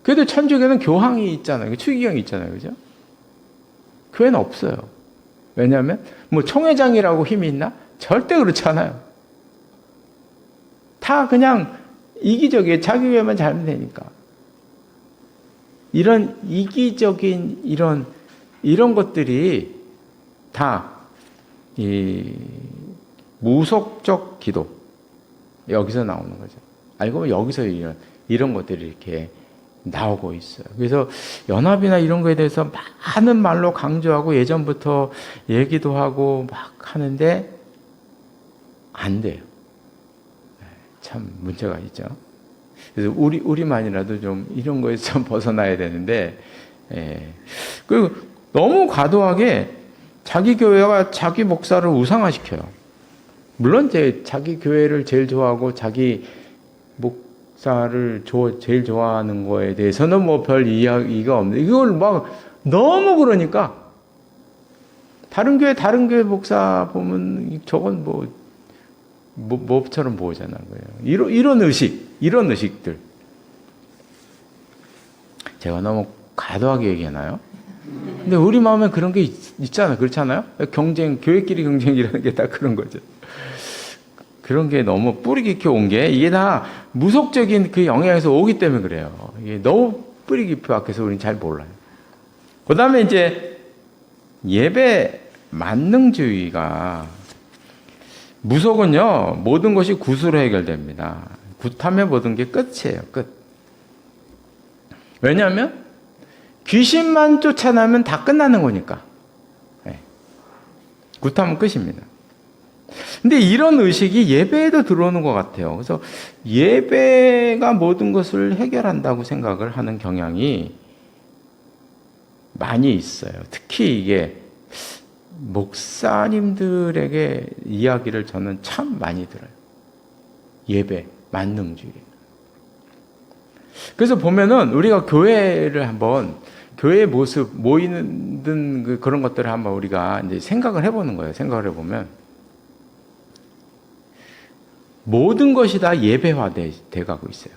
그래도 천주교는 교황이 있잖아요. 추기경이 있잖아요. 그죠? 교회는 없어요. 왜냐하면 뭐 총회장이라고 힘이 있나? 절대 그렇지 않아요. 다 그냥 이기적이에요. 자기 교회만 잘하면 되니까. 이런 이기적인 이런 것들이 다 이 무속적 기도 여기서 나오는 거죠. 알고 보면 여기서 이런 것들이 이렇게 나오고 있어요. 그래서 연합이나 이런 거에 대해서 많은 말로 강조하고 예전부터 얘기도 하고 막 하는데 안 돼요. 참 문제가 있죠. 그래서 우리만이라도 좀 이런 거에서 좀 벗어나야 되는데, 그리고 너무 과도하게 자기 교회가 자기 목사를 우상화시켜요. 물론 자기 교회를 제일 좋아하고 자기 목사를 제일 좋아하는 거에 대해서는 뭐 별 이야기가 없는데, 이걸 막 너무 그러니까 다른 교회 목사 보면 저건 뭐처럼 보이잖아 거예요. 이런 의식들. 제가 너무 과도하게 얘기하나요? 근데 우리 마음에 그런 게 있잖아요. 그렇잖아요? 교회끼리 경쟁이라는 게 다 그런 거죠. 그런 게 너무 뿌리 깊게 온 게 이게 다 무속적인 그 영향에서 오기 때문에 그래요. 이게 너무 뿌리 깊이 박혀서 우리는 잘 몰라요. 그 다음에 이제 예배 만능주의가 무속은요, 모든 것이 굿으로 해결됩니다. 굿하면 모든 게 끝이에요, 끝. 왜냐하면 귀신만 쫓아나면 다 끝나는 거니까. 굿하면 끝입니다. 근데 이런 의식이 예배에도 들어오는 것 같아요. 그래서 예배가 모든 것을 해결한다고 생각을 하는 경향이 많이 있어요. 특히 이게 목사님들에게 이야기를 저는 참 많이 들어요. 예배, 만능주의. 그래서 보면은 우리가 교회를 한번, 교회의 모습, 모이는 그런 것들을 한번 우리가 이제 생각을 해보는 거예요. 생각을 해보면. 모든 것이 다 예배화 돼가고 있어요.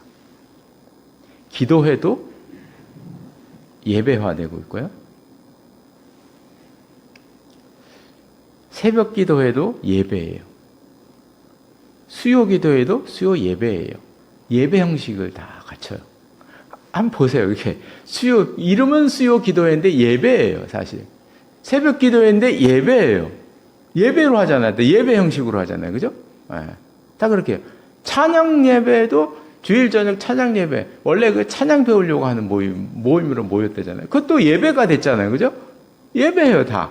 기도회도 예배화되고 있고요. 새벽 기도회도 예배예요. 수요 기도회도 수요 예배예요. 예배 형식을 다 갖춰요. 한번 보세요. 이렇게 이름은 수요 기도회인데 예배예요, 사실. 새벽 기도회인데 예배예요. 예배로 하잖아요. 예배 형식으로 하잖아요. 그죠? 다 그렇게 해요. 찬양 예배도 주일 저녁 찬양 예배. 원래 그 찬양 배우려고 하는 모임으로 모였대잖아요. 그것도 예배가 됐잖아요. 그죠? 예배예요, 다.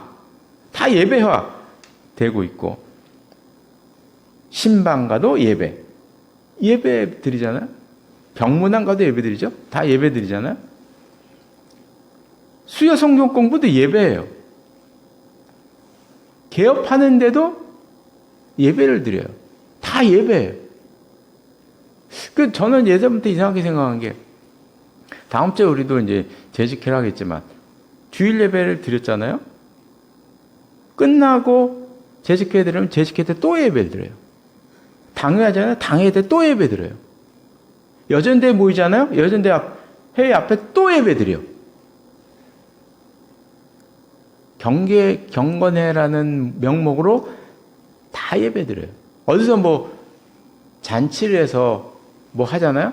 다 예배화 되고 있고. 신방가도 예배 드리잖아요. 병문안 가도 예배 드리죠. 다 예배 드리잖아요. 수요 성경 공부도 예배예요. 개업하는데도 예배를 드려요. 다 예배예요. 저는 예전부터 이상하게 생각한 게, 다음 주에 우리도 이제 재직회를 하겠지만, 주일 예배를 드렸잖아요. 끝나고 재직회 드리면 재직회 때 또 예배를 드려요. 당회 하잖아요. 당회 때 또 예배 드려요. 여전대 모이잖아요. 여전대 회의 앞에 또 예배 드려요. 경건회라는 명목으로 다 예배 드려요. 어디서 잔치를 해서 하잖아요?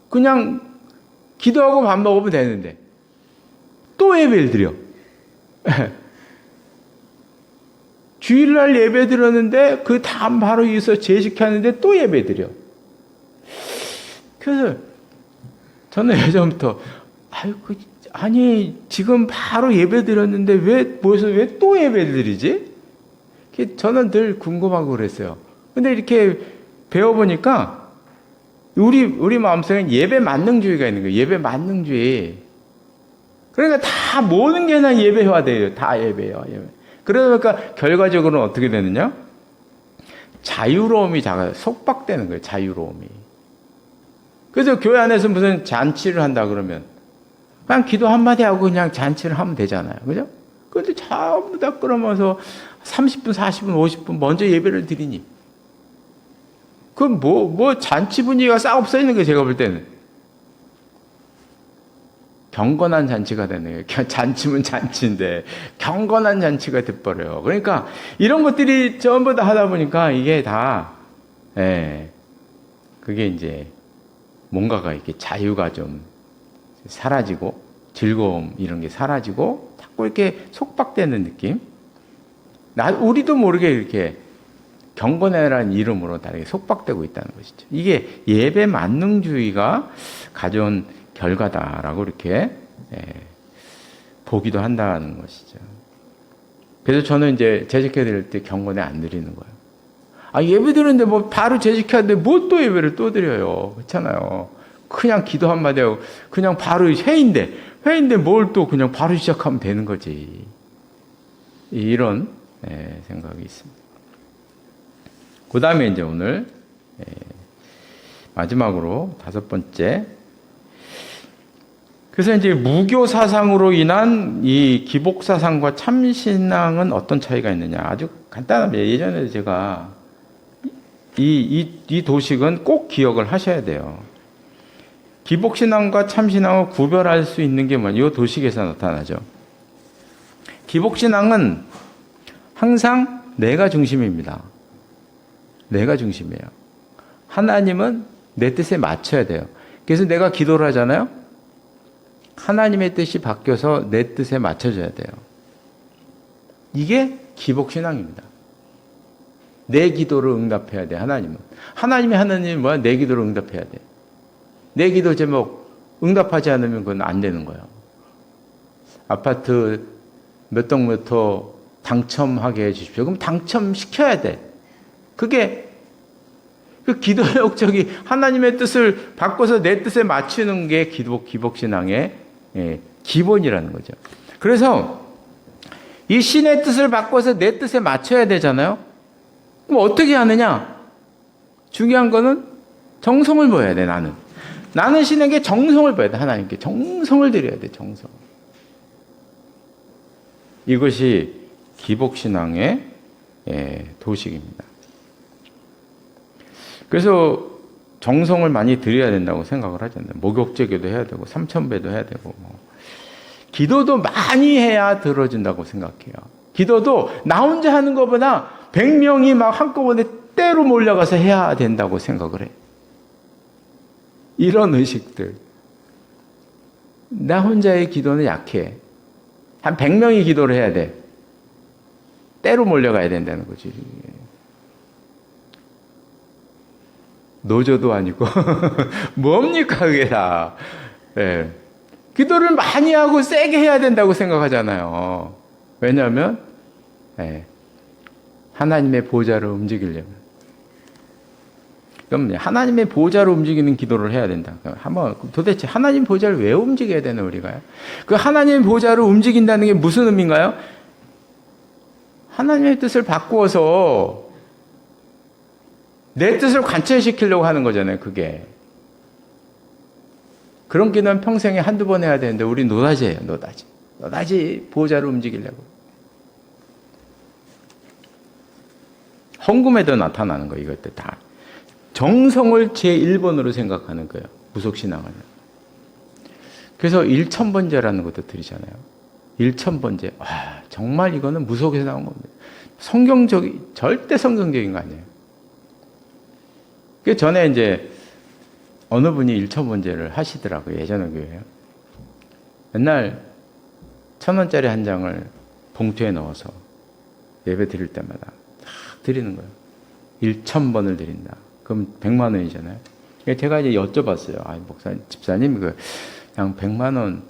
그냥 기도하고 밥 먹으면 되는데, 또 예배를 드려. 주일날 예배 드렸는데, 그 다음 바로 이어서 재직하는데 또 예배 드려. 그래서, 저는 예전부터, 지금 바로 예배 드렸는데, 왜 또 예배 드리지? 저는 늘 궁금하고 그랬어요. 근데 이렇게 배워보니까 우리 마음속에 예배 만능주의가 있는 거예요. 예배 만능주의. 그러니까 다 모든 게 다 예배화돼요. 다 예배예요. 그러니까 결과적으로는 어떻게 되느냐? 자유로움이 속박되는 거예요. 자유로움이. 그래서 교회 안에서 무슨 잔치를 한다 그러면 그냥 기도 한마디 하고 그냥 잔치를 하면 되잖아요. 그죠? 그런데 전부 다 끌어모아서 30분, 40분, 50분 먼저 예배를 드리니. 그럼 잔치 분위기가 싹 없어지는 거예요, 제가 볼 때는. 경건한 잔치가 되는 거예요. 잔치면 잔치인데 경건한 잔치가 돼버려요. 그러니까 이런 것들이 전부 다 하다 보니까 이게 다, 그게 이제 뭔가가 이렇게 자유가 좀 사라지고 즐거움 이런 게 사라지고 자꾸 이렇게 속박되는 느낌. 우리도 모르게 이렇게 경건해라는 이름으로 다 이렇게 속박되고 있다는 것이죠. 이게 예배 만능주의가 가져온 결과다라고 이렇게 보기도 한다는 것이죠. 그래서 저는 이제 재직해 드릴 때 경건에 안 드리는 거예요. 예배 드리는데 뭐 바로 재직하는데 뭐 또 예배를 또 드려요. 그렇잖아요. 그냥 기도 한마디 하고 그냥 바로 회의인데 뭘 또 그냥 바로 시작하면 되는 거지. 이런 생각이 있습니다. 그 다음에 이제 오늘 마지막으로 5번째. 그래서 이제 무교 사상으로 인한 이 기복 사상과 참신앙은 어떤 차이가 있느냐. 아주 간단합니다. 예전에 제가 이 도식은 꼭 기억을 하셔야 돼요. 기복신앙과 참신앙을 구별할 수 있는 게 뭐냐. 이 도식에서 나타나죠. 기복신앙은 항상 내가 중심입니다. 내가 중심이에요. 하나님은 내 뜻에 맞춰야 돼요. 그래서 내가 기도를 하잖아요. 하나님의 뜻이 바뀌어서 내 뜻에 맞춰져야 돼요. 이게 기복신앙입니다. 내 기도를 응답해야 돼, 하나님은. 하나님이 뭐야? 내 기도를 응답해야 돼. 내 기도 제목 응답하지 않으면 그건 안 되는 거예요. 아파트 몇 동 몇 호 당첨하게 해 주십시오. 그럼 당첨시켜야 돼. 그게 그 기도의 목적이 하나님의 뜻을 바꿔서 내 뜻에 맞추는 게 기복신앙의 기본이라는 거죠. 그래서 이 신의 뜻을 바꿔서 내 뜻에 맞춰야 되잖아요. 그럼 어떻게 하느냐? 중요한 거는 정성을 보여야 돼, 나는 신에게 정성을 보여야 돼, 하나님께. 정성을 드려야 돼, 정성. 이것이 기복신앙의 도식입니다. 그래서 정성을 많이 드려야 된다고 생각을 하잖아요. 목욕제기도 해야 되고, 삼천배도 해야 되고, 기도도 많이 해야 들어진다고 생각해요. 기도도 나 혼자 하는 것보다 100명이 막 한꺼번에 때로 몰려가서 해야 된다고 생각을 해. 이런 의식들. 나 혼자의 기도는 약해. 한 100명이 기도를 해야 돼. 때로 몰려가야 된다는 거지. 노조도 아니고 뭡니까 그게 다. 기도를 많이 하고 세게 해야 된다고 생각하잖아요. 왜냐하면 하나님의 보좌를 움직이려면. 그럼 하나님의 보좌를 움직이는 기도를 해야 된다. 한번 도대체 하나님 보좌를 왜 움직여야 되나 우리가요? 그 하나님 보좌를 움직인다는 게 무슨 의미인가요? 하나님의 뜻을 바꾸어서 내 뜻을 관철시키려고 하는 거잖아요, 그게. 그런 기도는 평생에 한두 번 해야 되는데 우리 노다지예요, 노다지 보좌를 움직이려고. 헌금에도 나타나는 거예요, 이것들 다. 정성을 제1번으로 생각하는 거예요, 무속신앙은. 그래서 1000번제라는 것도 드리잖아요. 1000번제. 정말 이거는 무속에서 나온 겁니다. 절대 성경적인 거 아니에요. 그 전에 이제 어느 분이 1000번제를 하시더라고요. 예전에 교회에요. 맨날 1000원짜리 한 장을 봉투에 넣어서 예배 드릴 때마다 다 드리는 거예요. 1000번을 드린다. 그럼 100만 원이잖아요. 제가 이제 여쭤봤어요. 목사님, 집사님, 그냥 100만 원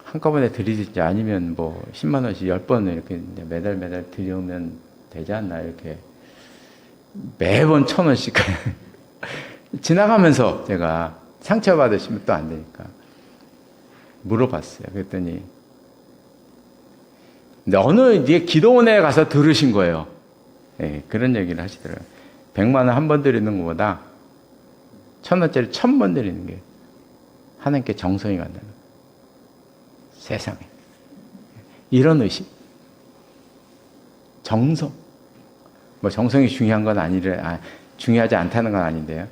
한꺼번에 드리지 아니면 뭐 10만 원씩 10번 이렇게 매달 드리면 되지 않나 이렇게 매번 1000원씩 지나가면서 제가 상처받으시면 또 안 되니까 물어봤어요. 그랬더니 근데 어느 기도원에 가서 들으신 거예요. 그런 얘기를 하시더라고요. 100만 원 한 번 드리는 것보다 1000원짜리 1000번 드리는 게 하나님께 정성이 간다는 거예요. 세상에. 이런 의식. 정성. 뭐 정성이 중요한 건 중요하지 않다는 건 아닌데요.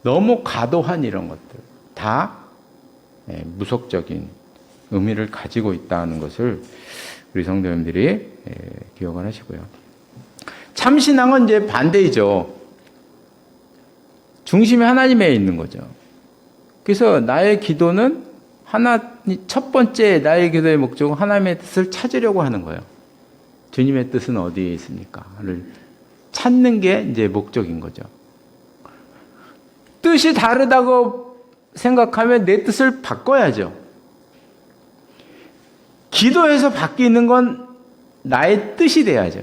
너무 과도한 이런 것들 다 무속적인 의미를 가지고 있다는 것을 우리 성도님들이 기억을 하시고요. 참신앙은 이제 반대이죠. 중심이 하나님에 있는 거죠. 그래서 나의 기도는 첫 번째 나의 기도의 목적은 하나님의 뜻을 찾으려고 하는 거예요. 주님의 뜻은 어디에 있습니까?를 찾는 게 이제 목적인 거죠. 뜻이 다르다고 생각하면 내 뜻을 바꿔야죠. 기도해서 바뀌는 건 나의 뜻이 돼야죠.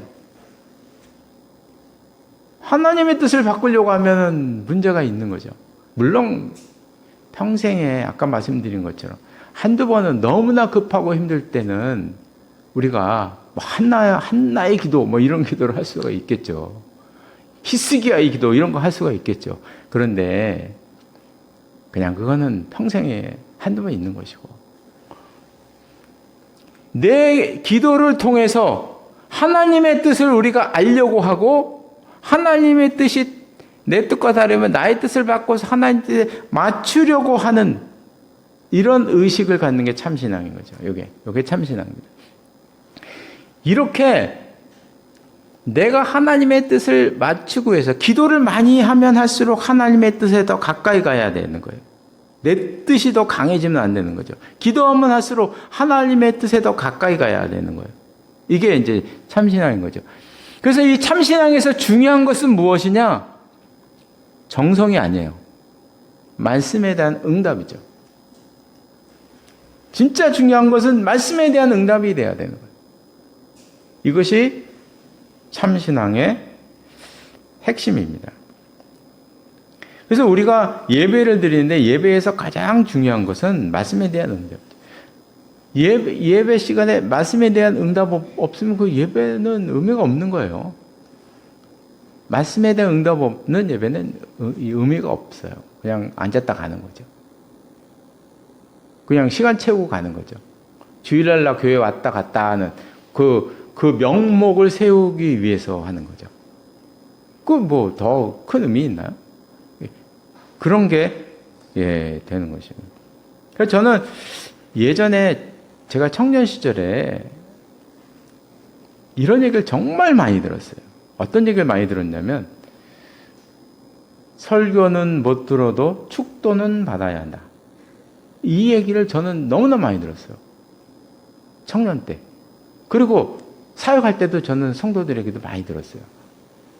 하나님의 뜻을 바꾸려고 하면 문제가 있는 거죠. 물론 평생에 아까 말씀드린 것처럼 한두 번은 너무나 급하고 힘들 때는 우리가 한나의 기도 이런 기도를 할 수가 있겠죠. 히스기야의 기도 이런 거 할 수가 있겠죠. 그런데 그냥 그거는 평생에 한두 번 있는 것이고, 내 기도를 통해서 하나님의 뜻을 우리가 알려고 하고, 하나님의 뜻이 내 뜻과 다르면 나의 뜻을 바꿔서 하나님 뜻에 맞추려고 하는 이런 의식을 갖는 게 참신앙인 거죠. 이게 참신앙입니다. 이렇게 내가 하나님의 뜻을 맞추고 해서 기도를 많이 하면 할수록 하나님의 뜻에 더 가까이 가야 되는 거예요. 내 뜻이 더 강해지면 안 되는 거죠. 기도하면 할수록 하나님의 뜻에 더 가까이 가야 되는 거예요. 이게 이제 참신앙인 거죠. 그래서 이 참신앙에서 중요한 것은 무엇이냐? 정성이 아니에요. 말씀에 대한 응답이죠. 진짜 중요한 것은 말씀에 대한 응답이 돼야 되는 거예요. 이것이 참신앙의 핵심입니다. 그래서 우리가 예배를 드리는데 예배에서 가장 중요한 것은 말씀에 대한 응답. 예배 시간에 말씀에 대한 응답 없으면 그 예배는 의미가 없는 거예요. 말씀에 대한 응답 없는 예배는 의미가 없어요. 그냥 앉았다 가는 거죠. 그냥 시간 채우고 가는 거죠. 주일날 나 교회 왔다 갔다 하는 그 명목을 세우기 위해서 하는 거죠. 그 뭐 더 큰 의미 있나요? 그런 게 되는 것입니다. 그래서 저는 예전에 제가 청년 시절에 이런 얘기를 정말 많이 들었어요. 어떤 얘기를 많이 들었냐면, 설교는 못 들어도 축도는 받아야 한다. 이 얘기를 저는 너무나 많이 들었어요. 청년 때. 그리고 사역할 때도 저는 성도들에게도 많이 들었어요.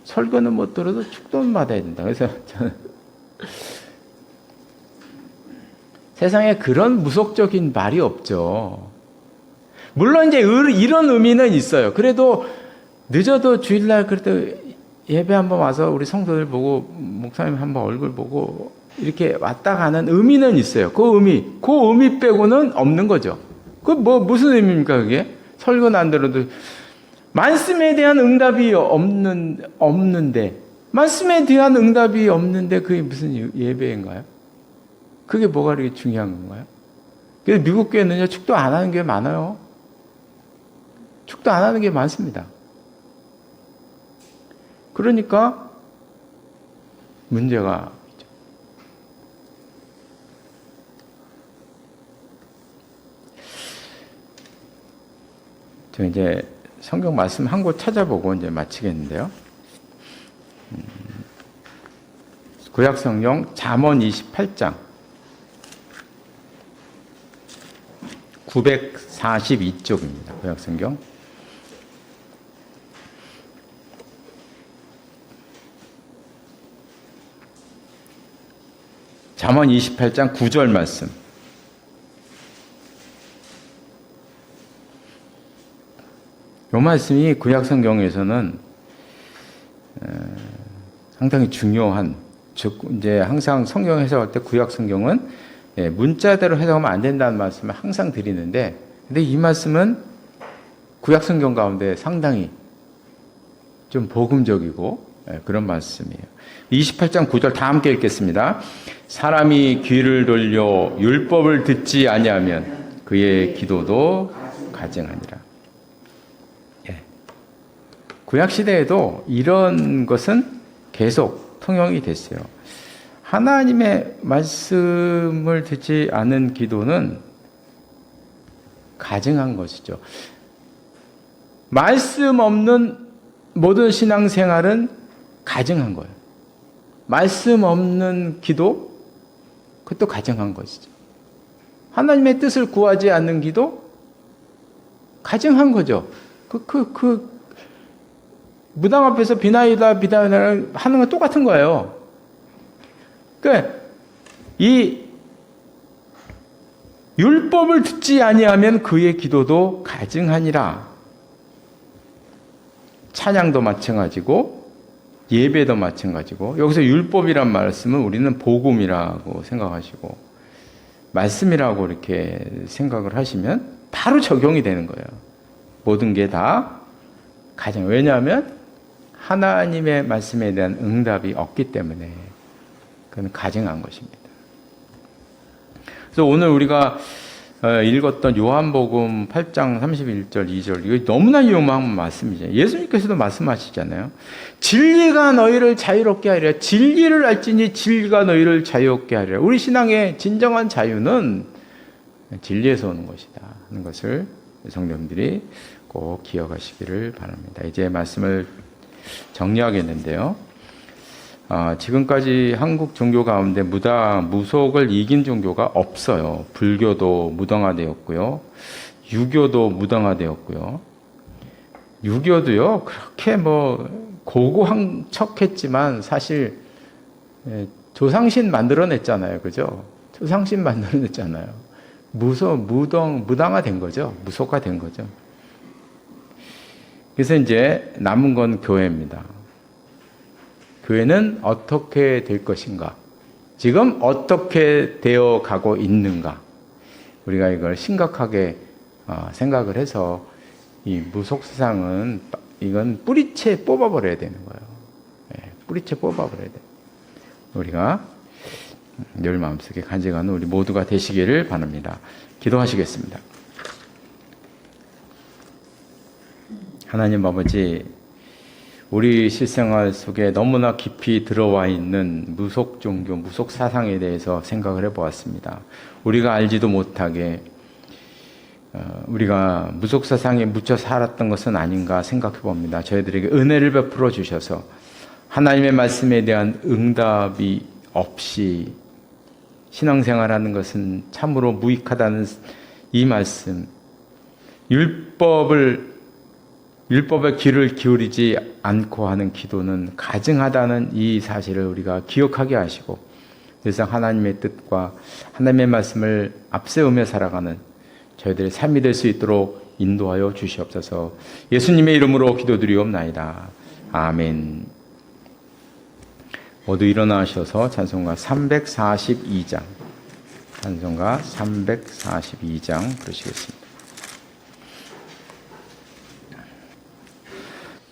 설교는 못 들어도 축도는 받아야 된다. 그래서 저는 세상에 그런 무속적인 말이 없죠. 물론 이제 이런 의미는 있어요. 그래도 늦어도 주일날 그래도 예배 한번 와서 우리 성도들 보고 목사님 한번 얼굴 보고 이렇게 왔다 가는 의미는 있어요. 그 의미 빼고는 없는 거죠. 그 무슨 의미입니까 그게? 설교는 안 들어도 말씀에 대한 응답이 없는데 말씀에 대한 응답이 없는데 그게 무슨 예배인가요? 그게 뭐가 그렇게 중요한 건가요? 그래서 미국 교회는요, 축도 안 하는 게 많아요. 축도 안 하는 게 많습니다. 그러니까 문제가 있죠. 저 이제 성경 말씀 한 곳 찾아보고 이제 마치겠는데요. 구약 성경 잠언 28장 942쪽입니다. 구약 성경. 잠언 28장 9절 말씀. 이 말씀이 구약 성경에서는 상당히 중요한, 즉 이제 항상 성경 해석할 때 구약 성경은 문자대로 해석하면 안 된다는 말씀을 항상 드리는데, 근데 이 말씀은 구약 성경 가운데 상당히 좀 복음적이고 그런 말씀이에요. 28장 9절 다 함께 읽겠습니다. 사람이 귀를 돌려 율법을 듣지 아니하면 그의 기도도 가증하니라. 구약 시대에도 이런 것은 계속 통용이 됐어요. 하나님의 말씀을 듣지 않은 기도는 가증한 것이죠. 말씀 없는 모든 신앙생활은 가증한 거예요. 말씀 없는 기도, 그것도 가증한 것이죠. 하나님의 뜻을 구하지 않는 기도, 가증한 거죠. 무당 앞에서 비나이다 하는 건 똑같은 거예요. 그러니까 이 율법을 듣지 아니하면 그의 기도도 가증하니라. 찬양도 마찬가지고 예배도 마찬가지고, 여기서 율법이란 말씀은 우리는 복음이라고 생각하시고 말씀이라고 이렇게 생각을 하시면 바로 적용이 되는 거예요. 모든 게 다 가증. 왜냐하면 하나님의 말씀에 대한 응답이 없기 때문에 그건 가증한 것입니다. 그래서 오늘 우리가 읽었던 요한복음 8장 31절 2절, 이거 너무나 유용한 말씀이죠. 예수님께서도 말씀하시잖아요. 진리가 너희를 자유롭게 하리라. 진리를 알지니 진리가 너희를 자유롭게 하리라. 우리 신앙의 진정한 자유는 진리에서 오는 것이다 하는 것을 성도님들이 꼭 기억하시기를 바랍니다. 이제 말씀을 정리하겠는데요. 지금까지 한국 종교 가운데 무속을 이긴 종교가 없어요. 불교도 무당화되었고요. 유교도 무당화되었고요. 유교도요, 그렇게 고고한 척 했지만 사실 조상신 만들어냈잖아요. 그죠? 조상신 만들어냈잖아요. 무당화된 거죠. 무속화된 거죠. 그래서 이제 남은 건 교회입니다. 교회는 어떻게 될 것인가? 지금 어떻게 되어 가고 있는가? 우리가 이걸 심각하게 생각을 해서 이 무속 세상은 이건 뿌리채 뽑아버려야 되는 거예요. 뿌리채 뽑아버려야 돼. 우리가 늘 마음속에 간직하는 우리 모두가 되시기를 바랍니다. 기도하시겠습니다. 하나님 아버지, 우리 실생활 속에 너무나 깊이 들어와 있는 무속 종교, 무속 사상에 대해서 생각을 해보았습니다. 우리가 알지도 못하게 우리가 무속 사상에 묻혀 살았던 것은 아닌가 생각해 봅니다. 저희들에게 은혜를 베풀어 주셔서 하나님의 말씀에 대한 응답이 없이 신앙생활하는 것은 참으로 무익하다는 이 말씀, 율법의 귀를 기울이지 않고 하는 기도는 가증하다는 이 사실을 우리가 기억하게 하시고, 늘상 하나님의 뜻과 하나님의 말씀을 앞세우며 살아가는 저희들의 삶이 될 수 있도록 인도하여 주시옵소서. 예수님의 이름으로 기도드리옵나이다. 아멘. 모두 일어나셔서 찬송가 342장 부르시겠습니다.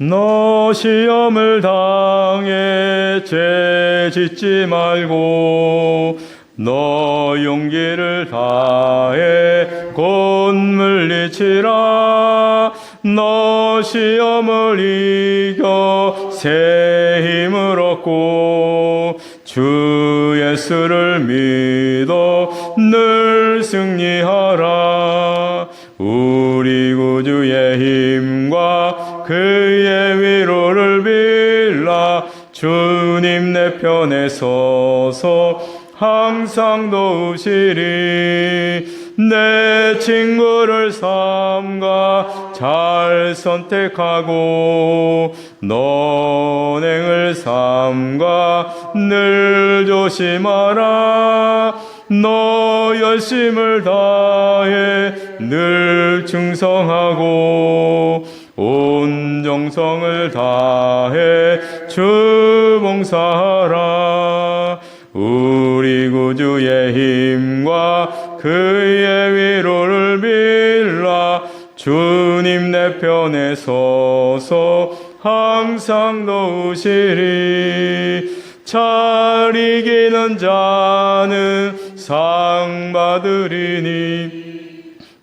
너 시험을 당해 죄 짓지 말고 너 용기를 다해 곧 물리치라. 너 시험을 이겨 새 힘을 얻고 주 예수를 믿어 늘 승리하라. 우리 구주의 힘과 그의 위로를 빌라. 주님 내 편에 서서 항상 도우시리. 내 친구를 삼가 잘 선택하고 너행을 삼가 늘 조심하라. 너 열심을 다해 늘 충성하고 온 정성을 다해 주 봉사하라. 우리 구주의 힘과 그의 위로를 빌라. 주님 내 편에 서서 항상 도우시리. 잘 이기는 자는 상 받으리니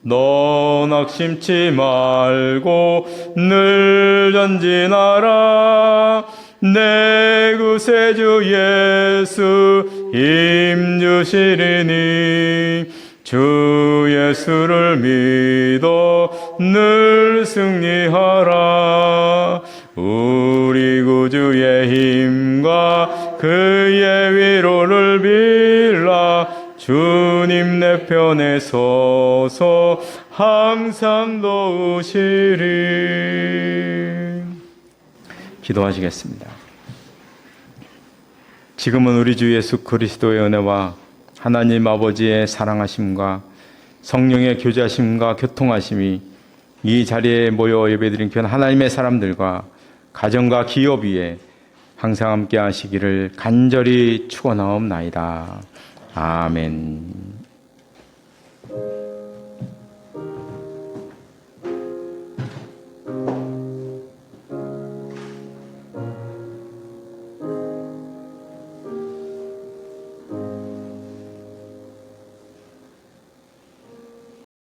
너 낙심치 말고 늘 전진하라. 내 구세주 예수 힘 주시리니 주 예수를 믿어 늘 승리하라. 우리 구주의 힘과 그의 위로를 빌라. 주님 내 편에 서서 항상 도우시리. 기도하시겠습니다. 지금은 우리 주 예수 그리스도의 은혜와 하나님 아버지의 사랑하심과 성령의 교제하심과 교통하심이 이 자리에 모여 예배드린 귀한 하나님의 사람들과 가정과 기업 위에 항상 함께 하시기를 간절히 축원하옵나이다. 아멘.